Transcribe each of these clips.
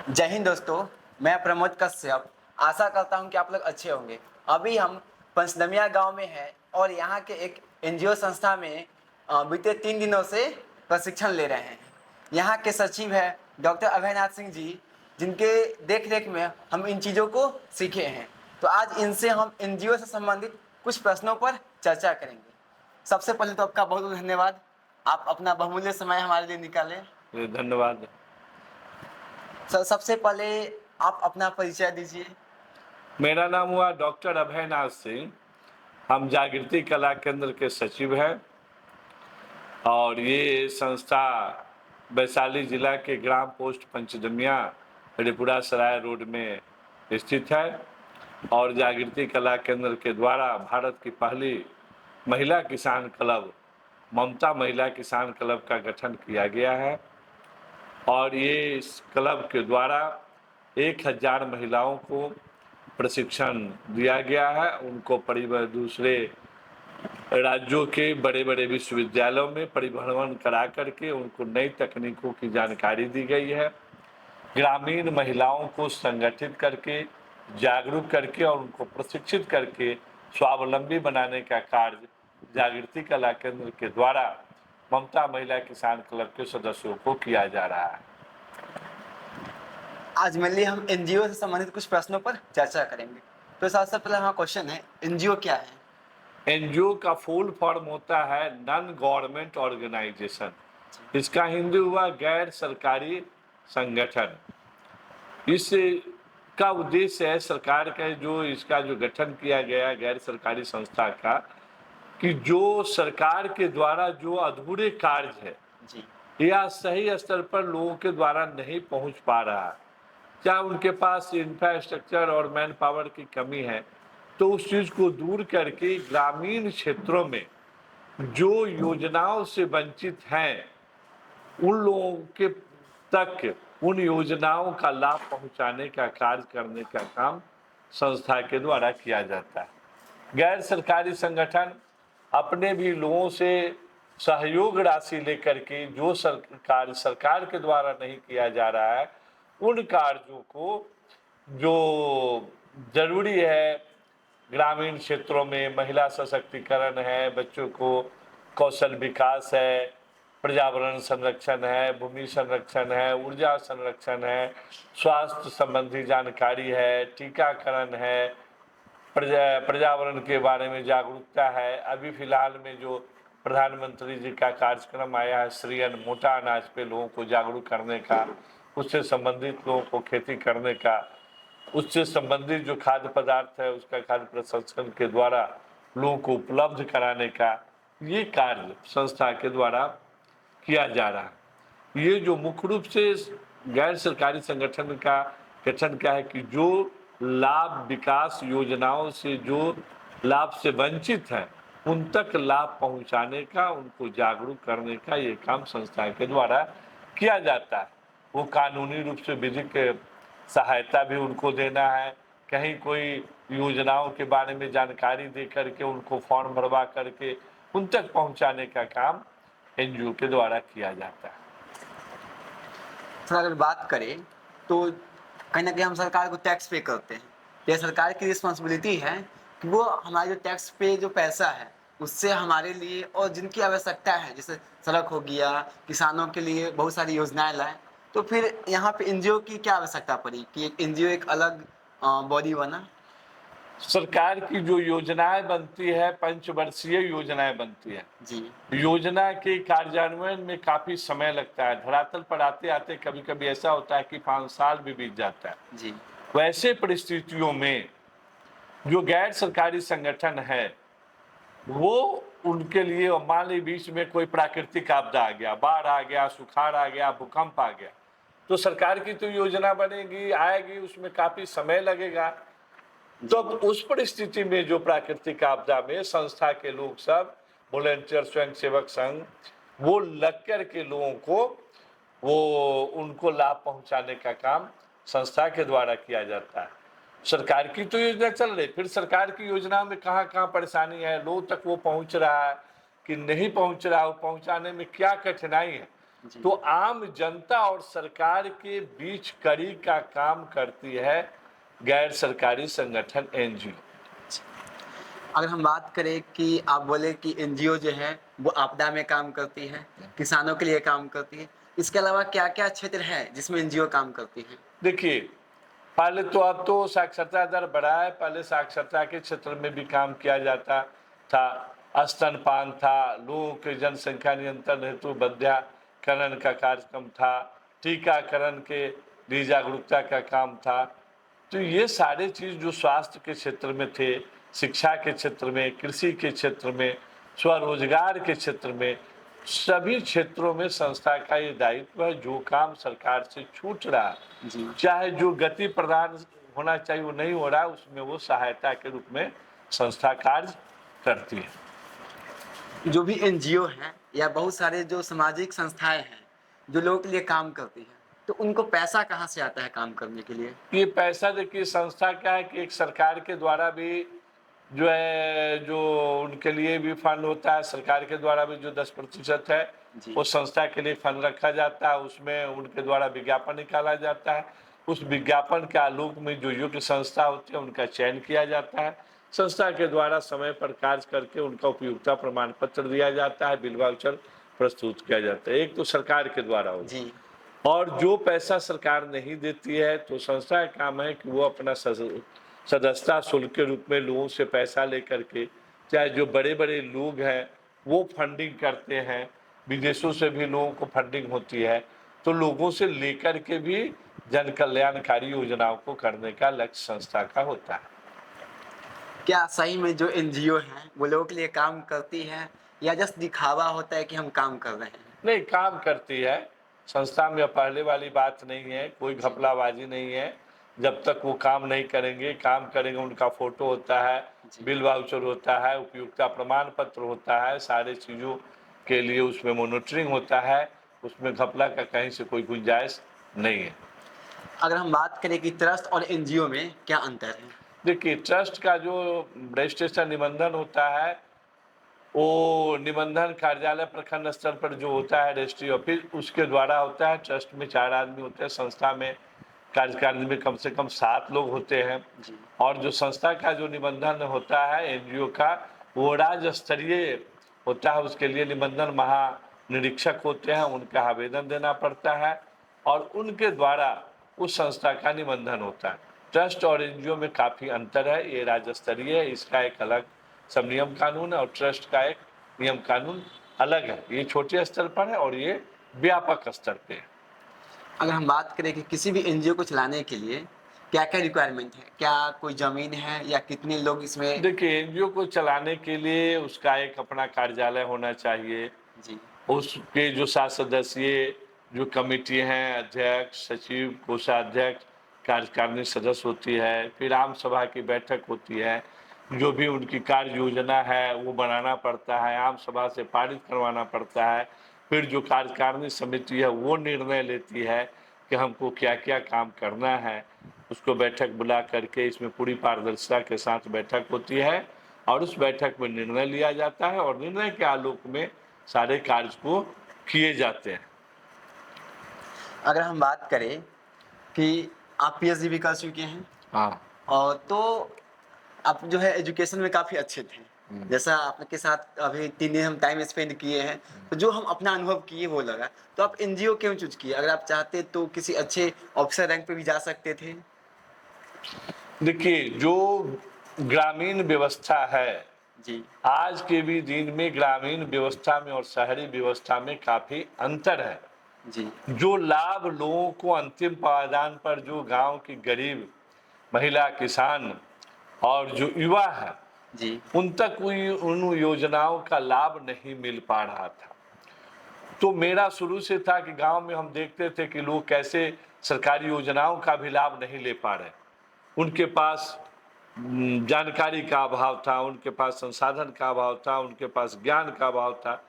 जय हिंद दोस्तों। मैं प्रमोद कश्यप आशा करता हूं कि आप लोग अच्छे होंगे। अभी हम पंचदमिया गांव में हैं और यहाँ के एक एनजीओ संस्था में बीते 3 दिनों से प्रशिक्षण ले रहे हैं। यहाँ के सचिव है डॉक्टर अभयनाथ सिंह जी, जिनके देख रेख में हम इन चीज़ों को सीखे हैं। तो आज इनसे हम एनजीओ से संबंधित कुछ प्रश्नों पर चर्चा करेंगे। सबसे पहले तो आपका बहुत बहुत धन्यवाद, आप अपना बहुमूल्य समय हमारे लिए निकालें। धन्यवाद। सबसे पहले आप अपना परिचय दीजिए। मेरा नाम हुआ डॉक्टर अभयनाथ सिंह। हम जागृति कला केंद्र के सचिव हैं और ये संस्था वैशाली जिला के ग्राम पोस्ट पंचदमिया हरिपुरा सराय रोड में स्थित है और जागृति कला केंद्र के द्वारा भारत की पहली महिला किसान क्लब ममता महिला किसान क्लब का गठन किया गया है और ये इस क्लब के द्वारा 1000 महिलाओं को प्रशिक्षण दिया गया है। उनको दूसरे राज्यों के बड़े बड़े विश्वविद्यालयों में परिभ्रमण करा करके उनको नई तकनीकों की जानकारी दी गई है। ग्रामीण महिलाओं को संगठित करके, जागरूक करके और उनको प्रशिक्षित करके स्वावलंबी बनाने का कार्य जागृति कला केंद्र के द्वारा ममता महिला किसान क्लब के सदस्यों को किया जा रहा है। आज मेनली हम एनजीओ से संबंधित कुछ प्रश्नों पर चर्चा करेंगे। तो सबसे पहला हमारा क्वेश्चन है, एनजीओ क्या है? एनजीओ का फुल फॉर्म होता है नॉन गवर्नमेंट ऑर्गेनाइजेशन। इसका हिंदी हुआ गैर सरकारी संगठन। इसका उद्देश्य है सरकार का इसका जो गठन किया गया गैर सरकारी संस्था का, कि जो सरकार के द्वारा जो अधूरे कार्य है जी। या सही स्तर पर लोगों के द्वारा नहीं पहुंच पा रहा, क्या उनके पास इंफ्रास्ट्रक्चर और मैन पावर की कमी है, तो उस चीज़ को दूर करके ग्रामीण क्षेत्रों में जो योजनाओं से वंचित हैं उन लोगों के तक उन योजनाओं का लाभ पहुंचाने का कार्य करने का काम संस्था के द्वारा किया जाता है। गैर सरकारी संगठन अपने भी लोगों से सहयोग राशि लेकर के जो सरकार के द्वारा नहीं किया जा रहा है उन कार्यों को जो जरूरी है ग्रामीण क्षेत्रों में, महिला सशक्तिकरण है, बच्चों को कौशल विकास है, पर्यावरण संरक्षण है, भूमि संरक्षण है, ऊर्जा संरक्षण है, स्वास्थ्य संबंधी जानकारी है, टीकाकरण है, पर्यावरण के बारे में जागरूकता है। अभी फिलहाल में जो प्रधानमंत्री जी का कार्यक्रम आया है श्री अन्न मोटा अनाज पे लोगों को जागरूक करने का, उससे संबंधित लोगों को खेती करने का, उससे संबंधित जो खाद्य पदार्थ है उसका खाद्य प्रसंस्करण के द्वारा लोगों को उपलब्ध कराने का, ये कार्य संस्था के द्वारा किया जा रहा है। ये जो मुख्य रूप से गैर सरकारी संगठन का गठन क्या है कि जो लाभ विकास योजनाओं से जो लाभ से वंचित हैं उन तक लाभ पहुंचाने का, उनको जागरूक करने का ये काम संस्था के द्वारा किया जाता है। वो कानूनी रूप से विधिक सहायता भी उनको देना है, कहीं कोई योजनाओं के बारे में जानकारी दे करके उनको फॉर्म भरवा करके उन तक पहुंचाने का काम एनजीओ के द्वारा किया जाता है। थोड़ा अगर बात करें तो कहीं ना कहीं हम सरकार को टैक्स पे करते हैं। यह सरकार की रिस्पॉन्सिबिलिटी है कि वो हमारे जो टैक्स पे जो पैसा है उससे हमारे लिए और जिनकी आवश्यकता है, जैसे सड़क हो गया, किसानों के लिए बहुत सारी योजनाएं लाए। तो फिर यहाँ पे एनजीओ की क्या आवश्यकता पड़ी कि एक एनजीओ एक अलग बॉडी बना? सरकार की जो योजनाएं बनती है, पंचवर्षीय योजनाएं बनती है जी। योजना के कार्यान्वयन में काफी समय लगता है। धरातल पर आते आते कभी कभी ऐसा होता है कि 5 साल भी बीत जाता है। जी। वैसे परिस्थितियों में जो गैर सरकारी संगठन है वो उनके लिए, मान ली बीच में कोई प्राकृतिक आपदा आ गया, बाढ़ आ गया, सुखाड़ आ गया, भूकंप आ गया, तो सरकार की तो योजना बनेगी, आएगी, उसमें काफी समय लगेगा। तो उस परिस्थिति में जो प्राकृतिक आपदा में संस्था के लोग सब वॉलंटियर स्वयंसेवक संघ वो लग कर के लोगों को वो उनको लाभ पहुंचाने का काम संस्था के द्वारा किया जाता है। सरकार की तो योजना चल रही, फिर सरकार की योजना में कहाँ कहाँ परेशानी है, लोग तक वो पहुंच रहा है कि नहीं पहुंच रहा है, वो पहुंचाने में क्या कठिनाई है, जी। तो आम जनता और सरकार के बीच कड़ी का काम करती है गैर सरकारी संगठन एनजीओ। अगर हम बात करें कि आप बोले कि एनजीओ जो है वो आपदा में काम करती है, किसानों के लिए काम करती है। इसके अलावा क्या-क्या क्षेत्र है जिसमें एनजीओ काम करती है? देखिए, पहले तो अब तो साक्षरता दर बढ़ा है, पहले साक्षरता के क्षेत्र में भी काम किया जाता था, स्तनपान था, लोगों के जनसंख्या नियंत्रण हेतु विद्याकरण का कार्यक्रम था, टीकाकरण के लिए जागरूकता का काम था। तो ये सारे चीज़ जो स्वास्थ्य के क्षेत्र में थे, शिक्षा के क्षेत्र में, कृषि के क्षेत्र में, स्वरोजगार के क्षेत्र में, सभी क्षेत्रों में संस्था का ये दायित्व है। जो काम सरकार से छूट रहा है, जी। चाहे जो गति प्रदान होना चाहिए वो नहीं हो रहा है, उसमें वो सहायता के रूप में संस्था कार्य करती है। जो भी एनजीओ हैं या बहुत सारे जो सामाजिक संस्थाएँ हैं, जो लोगों के लिए काम करती हैं, तो उनको पैसा कहाँ से आता है काम करने के लिए? ये पैसा देखिए, संस्था क्या है कि एक सरकार के द्वारा भी जो है, जो उनके लिए भी फंड होता है, सरकार के द्वारा भी जो 10% है जी। वो संस्था के लिए फंड रखा जाता है, उसमें उनके द्वारा विज्ञापन निकाला जाता है। उस विज्ञापन के आलोक में जो योग्य संस्था होती है उनका चयन किया जाता है। संस्था के द्वारा समय पर कार्य करके उनका उपयोगिता प्रमाण पत्र दिया जाता है, बिल वाउचर प्रस्तुत किया जाता है। एक तो सरकार के द्वारा होता है, जी। और जो पैसा सरकार नहीं देती है तो संस्था का काम है कि वो अपना सदस्यता शुल्क के रूप में लोगों से पैसा लेकर के, चाहे जो बड़े बड़े लोग हैं वो फंडिंग करते हैं, विदेशों से भी लोगों को फंडिंग होती है, तो लोगों से लेकर के भी जन कल्याणकारी योजनाओं को करने का लक्ष्य संस्था का होता है। क्या सही में जो एनजीओ हैं, वो लोगों के लिए काम करती हैं या जस्ट दिखावा होता है कि हम काम कर रहे हैं? नहीं, काम करती है संस्था में, पहले वाली बात नहीं है, कोई जी। घपलाबाजी नहीं है। जब तक वो काम नहीं करेंगे, काम करेंगे, उनका फोटो होता है, जी। बिल वाउचर होता है, उपयोगिता प्रमाण पत्र होता है, सारे चीज़ों के लिए उसमें मॉनिटरिंग होता है, उसमें घपला का कहीं से कोई गुंजाइश नहीं है। अगर हम बात करें कि ट्रस्ट और एनजीओ में क्या अंतर है? देखिए, ट्रस्ट का जो रजिस्ट्रेशन निबंधन होता है, वो निबंधन कार्यालय प्रखंड स्तर पर जो होता है रजिस्ट्री ऑफिस, उसके द्वारा होता है। ट्रस्ट में 4 आदमी होते हैं, संस्था में कार्यकारिणी में कम से कम 7 लोग होते हैं। जी। और जो संस्था का जो निबंधन होता है एनजीओ का, वो राज्य स्तरीय होता है, उसके लिए निबंधन महानिरीक्षक होते हैं, उनका आवेदन देना पड़ता है और उनके द्वारा उस संस्था का निबंधन होता है। ट्रस्ट और एनजीओ में काफ़ी अंतर है, ये राज्य स्तरीय है, इसका एक अलग सब नियम कानून है और ट्रस्ट का एक नियम कानून अलग है। ये छोटे स्तर पर है और ये व्यापक स्तर पे है। अगर हम बात करें कि किसी भी एनजीओ को चलाने के लिए क्या-क्या रिक्वायरमेंट है? क्या कोई ज़मीन है या कितने लोग इसमें? देखिए, एनजीओ को चलाने के लिए उसका एक अपना कार्यालय होना चाहिए, जी। उसके जो 7 सदस्यीय जो कमेटी हैं, अध्यक्ष, सचिव, कोषाध्यक्ष, कार्यकारिणी सदस्य होती है, फिर आम सभा की बैठक होती है, जो भी उनकी कार्य योजना है वो बनाना पड़ता है, आम सभा से पारित करवाना पड़ता है, फिर जो कार्यकारिणी समिति है वो निर्णय लेती है कि हमको क्या क्या काम करना है, उसको बैठक बुला करके, इसमें पूरी पारदर्शिता के साथ बैठक होती है और उस बैठक में निर्णय लिया जाता है और निर्णय के आलोक में सारे कार्य को किए जाते हैं। अगर हम बात करें कि आप पीएचडी भी कर चुके हैं हाँ। और तो आप जो है एजुकेशन में काफ़ी अच्छे थे। जैसा आपके साथ अभी 3 दिन हम टाइम स्पेंड किए हैं, तो जो हम अपना अनुभव किए वो लगा। तो आप एनजीओ क्यों चूज़ किए? अगर आप चाहते तो किसी अच्छे ऑफिसर रैंक पे भी जा सकते थे। देखिए, जो ग्रामीण व्यवस्था है, जी। आज के भी दिन में ग्रामीण व्यवस्था में और शहरी व्यवस्था में काफ़ी अंतर है। जी। जो लाभ लोगों को अंतिम पायदान पर जो गांव की गरीब महिला, किसान और जो युवा है, जी। उन तक कोई उन योजनाओं का लाभ नहीं मिल पा रहा था। तो मेरा शुरू से था कि गांव में हम देखते थे कि लोग कैसे सरकारी योजनाओं का भी लाभ नहीं ले पा रहे। उनके पास जानकारी का अभाव था, उनके पास संसाधन का अभाव था, उनके पास ज्ञान का अभाव था।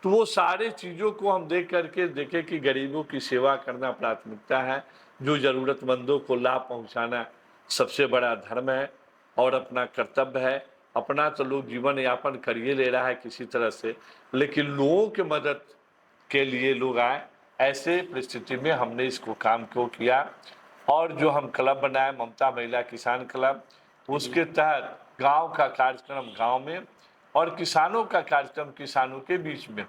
तो वो सारे चीज़ों को हम देख करके देखे कि गरीबों की सेवा करना प्राथमिकता है, जो ज़रूरतमंदों को लाभ पहुंचाना सबसे बड़ा धर्म है और अपना कर्तव्य है। अपना तो लोग जीवन यापन करिए ले रहा है किसी तरह से, लेकिन लोगों की मदद के लिए लोग आए ऐसे परिस्थिति में हमने इसको काम क्यों किया, और जो हम क्लब बनाए ममता महिला किसान क्लब, उसके तहत गांव का कार्यक्रम गांव में और किसानों का कार्यक्रम किसानों के बीच में।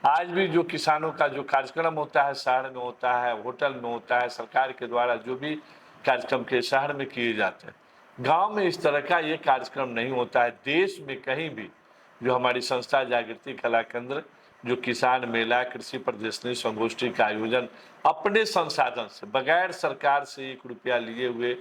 आज भी जो किसानों का जो कार्यक्रम होता है शहर में होता है, होटल में होता है, सरकार के द्वारा जो भी कार्यक्रम के शहर में किए जाते हैं, गांव में इस तरह का ये कार्यक्रम नहीं होता है। देश में कहीं भी जो हमारी संस्था जागृति कला केंद्र जो किसान मेला, कृषि प्रदर्शनी, संगोष्ठी का आयोजन अपने संसाधन से, बगैर सरकार से 1 रुपया लिए हुए,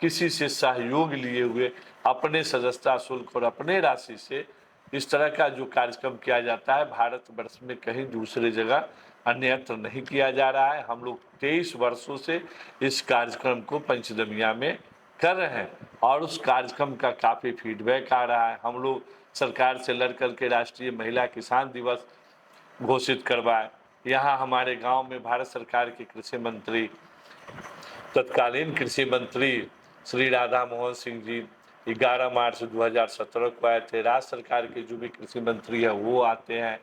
किसी से सहयोग लिए हुए, अपने सदस्यता शुल्क और अपने राशि से इस तरह का जो कार्यक्रम किया जाता है, भारतवर्ष में कहीं दूसरे जगह अन्यत्र नहीं किया जा रहा है। हम लोग 23 वर्षों से इस कार्यक्रम को पंचदमिया में कर रहे हैं और उस कार्यक्रम का काफ़ी फीडबैक आ रहा है। हम लोग सरकार से लड़ करके राष्ट्रीय महिला किसान दिवस घोषित करवाए। यहाँ हमारे गांव में भारत सरकार के कृषि मंत्री, तत्कालीन कृषि मंत्री श्री राधा मोहन सिंह जी 11 मार्च 2017 को आए थे। राज्य सरकार के जो भी कृषि मंत्री है वो आते हैं,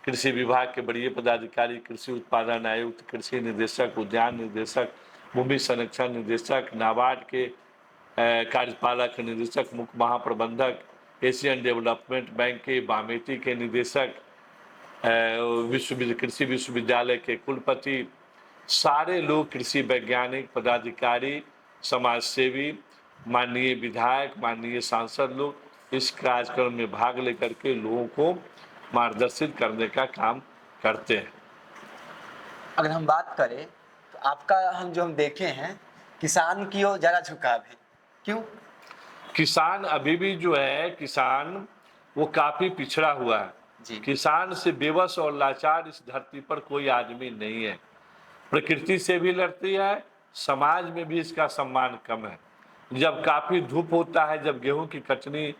कृषि विभाग के बड़े पदाधिकारी, कृषि उत्पादन आयुक्त, कृषि निदेशक, उद्यान निदेशक, भूमि संरक्षण निदेशक, नाबार्ड के कार्यपालक निदेशक, मुख्य महाप्रबंधक, एशियन डेवलपमेंट बैंक के बामेती के निदेशक, कृषि विश्वविद्यालय के कुलपति, सारे लोग, कृषि वैज्ञानिक, पदाधिकारी, समाज सेवी, माननीय विधायक, माननीय सांसद लोग इस कार्यक्रम में भाग लेकर के लोगों को मार्गदर्शित करने का काम करते हैं। अगर हम बात करें तो आपका हम देखे हैं किसान की ओर ज़्यादा झुकाव है, क्यों? किसान अभी भी जो है, किसान वो काफ़ी पिछड़ा हुआ है जी। किसान से बेबस और लाचार इस धरती पर कोई आदमी नहीं है। प्रकृति से भी लड़ती है, समाज में भी इसका सम्मान कम है। जब काफ़ी धूप होता है, जब गेहूं की कटनी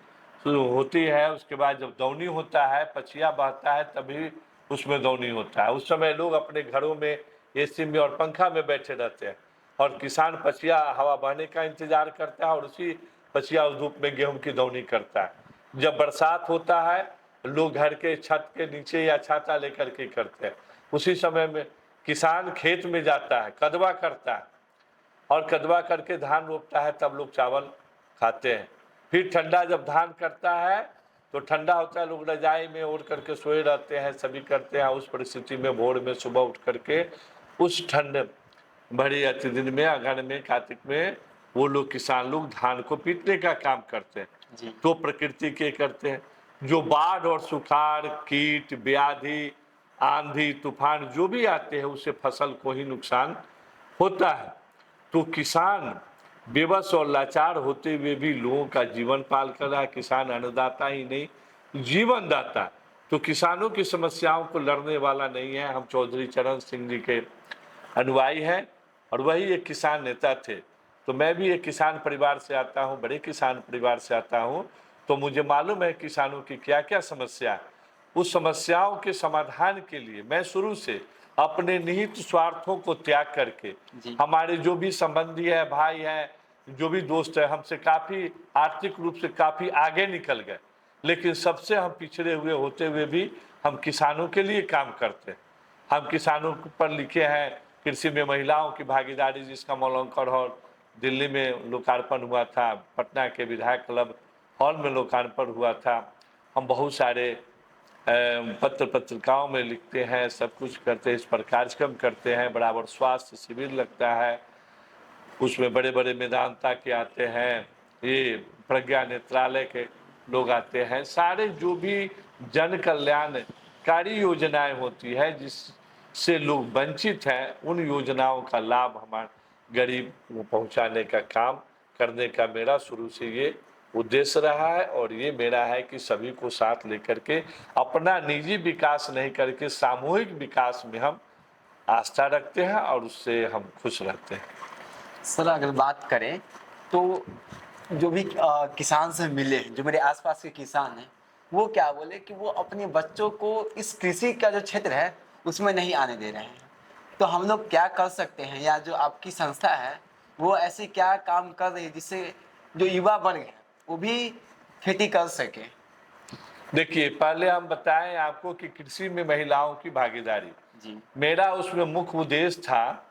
शुरू होती है, उसके बाद जब दौनी होता है, पछिया बहता है, तभी उसमें दौनी होता है। उस समय लोग अपने घरों में एसी में और पंखा में बैठे रहते हैं और किसान पछिया हवा बहने का इंतजार करता है और उसी पछिया उस धूप में गेहूं की दौनी करता है। जब बरसात होता है, लोग घर के छत के नीचे या छाता लेकर के करते हैं। उसी समय में किसान खेत में जाता है, कदवा करता है और कदवा करके धान रोपता है, तब लोग चावल खाते हैं। फिर ठंडा जब धान करता है तो ठंडा होता है, लोग रजाई में ओढ़ करके सोए रहते हैं, सभी करते हैं। उस परिस्थिति में भोर में सुबह उठ करके उस ठंड भरी अति दिन में, अगहन में, कार्तिक में वो लोग किसान लोग धान को पीटने का काम करते हैं। जी। तो प्रकृति के करते हैं, जो बाढ़ और सुखाड़, कीट, व्याधि, आंधी, तूफान जो भी आते हैं उससे फसल को ही नुकसान होता है। तो किसान बेबस और लाचार होते हुए भी लोगों का जीवन पाल कर रहा है। किसान अन्नदाता ही नहीं, जीवन दाता। तो किसानों की समस्याओं को लड़ने वाला नहीं है। हम चौधरी चरण सिंह जी के अनुयायी हैं और वही एक किसान नेता थे। तो मैं भी एक किसान परिवार से आता हूँ, बड़े किसान परिवार से आता हूँ, तो मुझे मालूम है किसानों की क्या क्या समस्या है। उस समस्याओं के समाधान के लिए मैं शुरू से अपने निहित स्वार्थों को त्याग करके, जी। हमारे जो भी संबंधी है, भाई है, जो भी दोस्त है, हमसे काफ़ी आर्थिक रूप से काफ़ी आगे निकल गए, लेकिन सबसे हम पिछड़े हुए होते हुए भी हम किसानों के लिए काम करते हैं। हम किसानों पर लिखे हैं कृषि में महिलाओं की भागीदारी, जिसका मूल्यांकन हॉल दिल्ली में लोकार्पण हुआ था, पटना के विधायक क्लब हॉल में लोकार्पण हुआ था। हम बहुत सारे पत्रिकाओं में लिखते हैं, सब कुछ करते हैं, इस पर कार्यक्रम करते हैं। बराबर स्वास्थ्य शिविर लगता है, उसमें बड़े बड़े मेदांता के आते हैं, ये प्रज्ञा नेत्रालय के लोग आते हैं। सारे जो भी जन कल्याणकारी योजनाएं होती है जिससे लोग वंचित हैं, उन योजनाओं का लाभ हमारे गरीब को पहुंचाने का काम करने का मेरा शुरू से ये उद्देश्य रहा है। और ये मेरा है कि सभी को साथ लेकर के अपना निजी विकास नहीं करके सामूहिक विकास में हम आस्था रखते हैं और उससे हम खुश रहते हैं। सर अगर बात करें तो जो भी किसान से मिले, जो मेरे आसपास के किसान हैं, वो क्या बोले कि वो अपने बच्चों को इस कृषि का जो क्षेत्र है उसमें नहीं आने दे रहे हैं। तो हम लोग क्या कर सकते हैं, या जो आपकी संस्था है वो ऐसे क्या काम कर रही है जिससे जो युवा वर्ग है वो भी खेती कर सके? देखिए, पहले हम बताएं आपको कि कृषि में महिलाओं की भागीदारी, जी मेरा उसमें मुख्य उद्देश्य था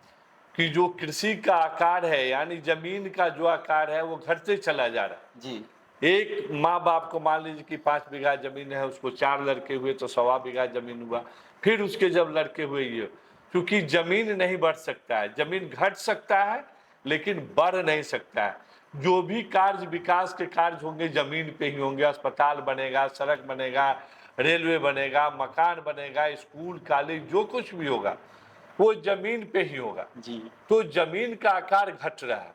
कि जो कृषि का आकार है, यानी जमीन का जो आकार है वो घटते चला जा रहा है। जी एक माँ बाप को मान लीजिए कि 5 बीघा जमीन है, उसको 4 लड़के हुए तो 1.25 बीघा जमीन हुआ। फिर उसके जब लड़के हुए ये, क्योंकि जमीन नहीं बढ़ सकता है, जमीन घट सकता है लेकिन बढ़ नहीं सकता है। जो भी कार्य, विकास के कार्य होंगे जमीन पे ही होंगे। अस्पताल बनेगा, सड़क बनेगा, रेलवे बनेगा, मकान बनेगा, स्कूल कॉलेज जो कुछ भी होगा वो जमीन पे ही होगा। जी तो जमीन का आकार घट रहा है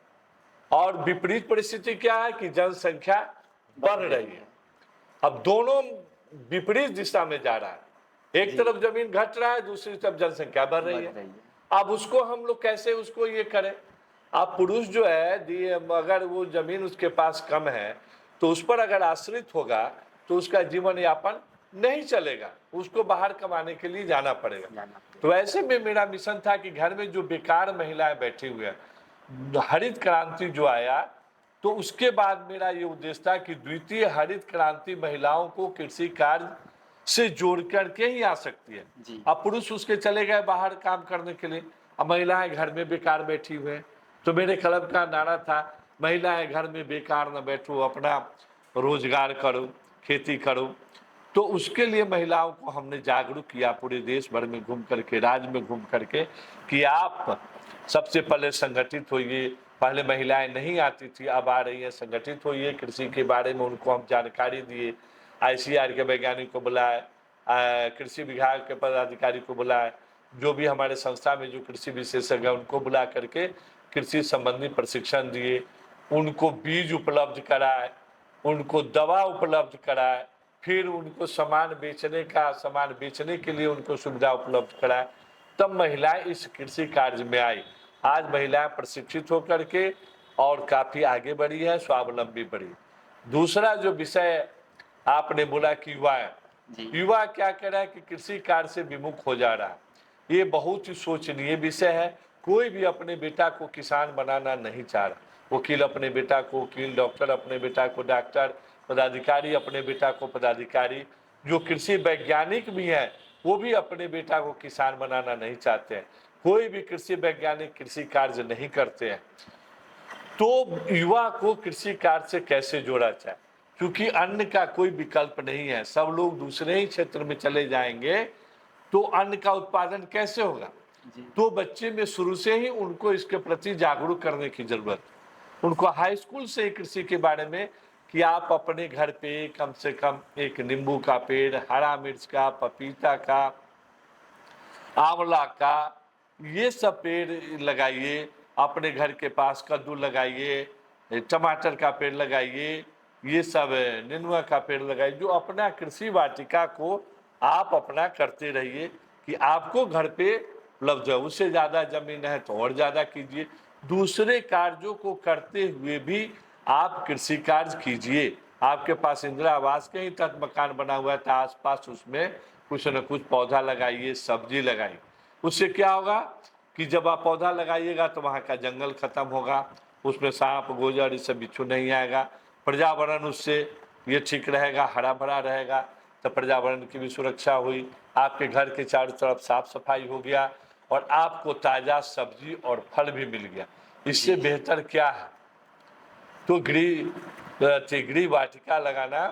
और विपरीत परिस्थिति क्या है कि जनसंख्या बढ़ रही है। अब दोनों विपरीत दिशा में जा रहा है, एक जी। तरफ जमीन घट रहा है, दूसरी तरफ जनसंख्या बढ़ रही बढ़ है। रही है। अब उसको हम लोग कैसे उसको ये करें? अब पुरुष जो है अगर वो जमीन उसके पास कम है तो उस पर अगर आश्रित होगा तो उसका जीवन यापन नहीं चलेगा, उसको बाहर कमाने के लिए जाना पड़ेगा। जाना तो ऐसे में मेरा मिशन था कि घर में जो बेकार महिलाएं बैठी हुई हैं, हरित क्रांति जो आया तो उसके बाद मेरा ये उद्देश्य था कि द्वितीय हरित क्रांति महिलाओं को कृषि कार्य से जोड़ करके ही आ सकती है। जी अब पुरुष उसके चले गए बाहर काम करने के लिए, अब महिलाएं घर में बेकार बैठी हुई हैं। तो मेरे क्लब का नारा था, महिलाएं घर में बेकार न बैठो, अपना रोजगार करो, खेती करो। तो उसके लिए महिलाओं को हमने जागरूक किया पूरे देश भर में घूम करके, राज्य में घूम करके, कि आप सबसे पहले संगठित होइए। पहले महिलाएं नहीं आती थी, अब आ रही हैं, संगठित होइए। कृषि के बारे में उनको हम जानकारी दिए, ICAR के वैज्ञानिक को बुलाए, कृषि विभाग के पदाधिकारी को बुलाए, जो भी हमारे संस्था में जो कृषि विशेषज्ञ है उनको बुला करके कृषि संबंधी प्रशिक्षण दिए, उनको बीज उपलब्ध कराए, उनको दवा उपलब्ध कराए, फिर उनको सामान बेचने के लिए उनको सुविधा उपलब्ध कराए। तब महिलाएं इस कृषि कार्य में आई। आज महिलाएं प्रशिक्षित होकर के और काफी आगे बढ़ी है, स्वावलंबी बढ़ी। दूसरा जो विषय आपने बोला कि जी युवा क्या कर रहा है कि कृषि कार्य से विमुख हो जा रहा है। ये बहुत ही सोचनीय विषय है। कोई भी अपने बेटा को किसान बनाना नहीं चाह रहा। वकील अपने बेटा को वकील, डॉक्टर अपने बेटा को डॉक्टर, पदाधिकारी अपने बेटा को पदाधिकारी, जो कृषि वैज्ञानिक भी हैं वो भी अपने बेटा को किसान बनाना नहीं चाहते हैं। कोई भी कृषि वैज्ञानिक कृषि कार्य नहीं करते हैं। तो युवा को कृषि कार्य से कैसे जोड़ा जाए, क्योंकि अन्न का कोई विकल्प नहीं है। सब लोग दूसरे ही क्षेत्र में चले जाएंगे तो अन्न का उत्पादन कैसे होगा? जी तो बच्चे में शुरू से ही उनको इसके प्रति जागरूक करने की जरूरत, उनको हाई स्कूल से ही कृषि के बारे में, कि आप अपने घर पे कम से कम एक नींबू का पेड़, हरा मिर्च का, पपीता का, आंवला का, ये सब पेड़ लगाइए। अपने घर के पास कद्दू लगाइए, टमाटर का पेड़ लगाइए, ये सब नेनुआ का पेड़ लगाइए। जो अपना कृषि वाटिका को आप अपना करते रहिए कि आपको घर पे उपलब्ध है। उससे ज़्यादा जमीन है तो और ज़्यादा कीजिए। दूसरे कार्यों को करते हुए भी आप कृषि कार्य कीजिए। आपके पास इंदिरा आवास के ही तहत मकान बना हुआ है तो आसपास उसमें कुछ न कुछ पौधा लगाइए, सब्जी लगाइए। उससे क्या होगा कि जब आप पौधा लगाइएगा तो वहाँ का जंगल खत्म होगा, उसमें सांप गोजर ये सब बिच्छू नहीं आएगा। पर्यावरण उससे ये ठीक रहेगा, हरा भरा रहेगा, तो पर्यावरण की भी सुरक्षा हुई। आपके घर के चारों तरफ साफ सफाई हो गया और आपको ताज़ा सब्जी और फल भी मिल गया। इससे बेहतर क्या है? तो गृह वाटिका लगाना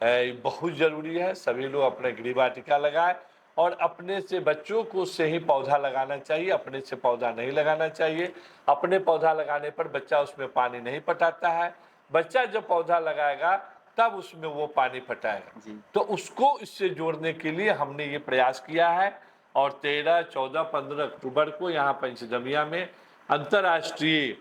बहुत ज़रूरी है। सभी लोग अपने गृह वाटिका लगाएं और अपने से बच्चों को से ही पौधा लगाना चाहिए, अपने से पौधा नहीं लगाना चाहिए। अपने पौधा लगाने पर बच्चा उसमें पानी नहीं पटाता है, बच्चा जब पौधा लगाएगा तब उसमें वो पानी पटाएगा। जी तो उसको इससे जोड़ने के लिए हमने ये प्रयास किया है और 13, 14, 15 अक्टूबर को यहाँ पंचदमिया में अंतर्राष्ट्रीय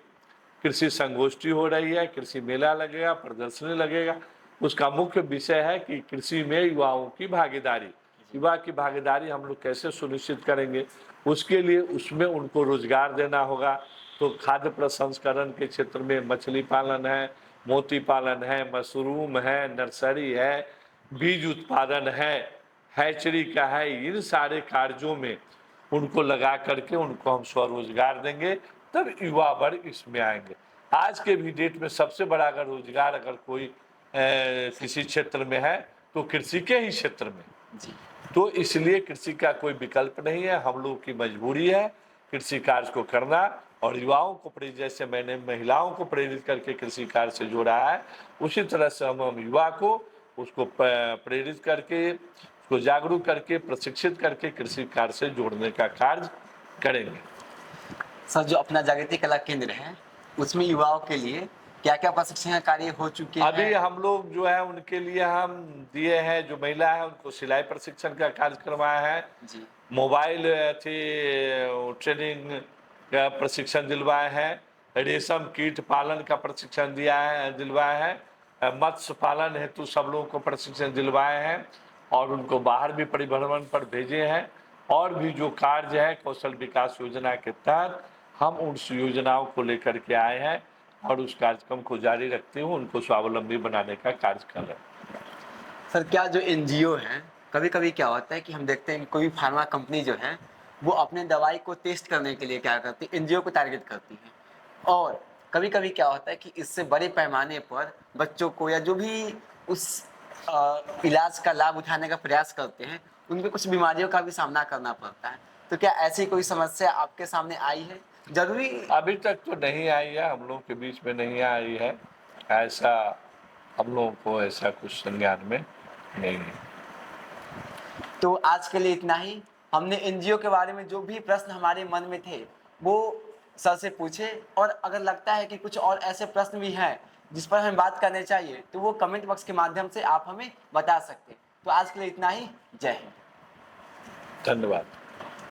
कृषि संगोष्ठी हो रही है, कृषि मेला लगेगा, प्रदर्शनी लगेगा। उसका मुख्य विषय है कि कृषि में युवाओं की भागीदारी। युवा की भागीदारी हम लोग कैसे सुनिश्चित करेंगे? उसके लिए उसमें उनको रोजगार देना होगा। तो खाद्य प्रसंस्करण के क्षेत्र में मछली पालन है, मोती पालन है, मशरूम है, नर्सरी है, बीज उत्पादन है, हैचरी का है। इन सारे कार्यों में उनको लगा करके उनको हम स्वरोजगार देंगे, तब युवा वर्ग इसमें आएंगे। आज के भी डेट में सबसे बड़ा अगर रोजगार अगर कोई किसी क्षेत्र में है तो कृषि के ही क्षेत्र में। जी तो इसलिए कृषि का कोई विकल्प नहीं है, हम लोग की मजबूरी है कृषि कार्य को करना। और युवाओं को प्रेरित, जैसे मैंने महिलाओं को प्रेरित करके कृषि कार्य से जोड़ा है, उसी तरह से हम युवा को उसको प्रेरित करके, उसको जागरूक करके, प्रशिक्षित करके कृषि कार्य से जोड़ने का कार्य करेंगे। सर, जो अपना जागृति कला केंद्र है उसमें युवाओं के लिए क्या क्या प्रशिक्षण कार्य हो चुके अभी हैं? हम लोग जो है उनके लिए हम दिए हैं, जो महिला है उनको सिलाई प्रशिक्षण का कार्य करवाया है, जी। मोबाइल ट्रेनिंग का प्रशिक्षण दिलवाए हैं, रेशम कीट पालन का प्रशिक्षण दिलवाए हैं, मत्स्य पालन हेतु सब लोगों को प्रशिक्षण दिलवाए हैं और उनको बाहर भी परिभ्रमण पर भेजे हैं। और भी जो कार्य है कौशल विकास योजना के तहत हम उस योजनाओं को लेकर के आए हैं और उस कार्यक्रम को जारी रखते हुए उनको स्वावलंबी बनाने का कार्य कर रहे हैं। सर, क्या जो एनजीओ हैं, कभी कभी क्या होता है कि हम देखते हैं कि कोई फार्मा कंपनी जो है वो अपने दवाई को टेस्ट करने के लिए क्या करती है, एनजीओ को टारगेट करती है। और कभी कभी क्या होता है कि इससे बड़े पैमाने पर बच्चों को या जो भी उस इलाज का लाभ उठाने का प्रयास करते हैं उनको कुछ बीमारियों का भी सामना करना पड़ता है। तो क्या ऐसी कोई समस्या आपके सामने आई है? जरूरी अभी तक तो नहीं आई है, हम लोग के बीच में नहीं आई है ऐसा, हम लोगों को ऐसा कुछ संज्ञान में नहीं है। तो आज के लिए इतना ही। हमने एनजीओ के बारे में जो भी प्रश्न हमारे मन में थे वो सर से पूछे, और अगर लगता है कि कुछ और ऐसे प्रश्न भी हैं जिस पर हमें बात करने चाहिए तो वो कमेंट बॉक्स के माध्यम से आप हमें बता सकते हैं। तो आज के लिए इतना ही। जय हिंद। धन्यवाद।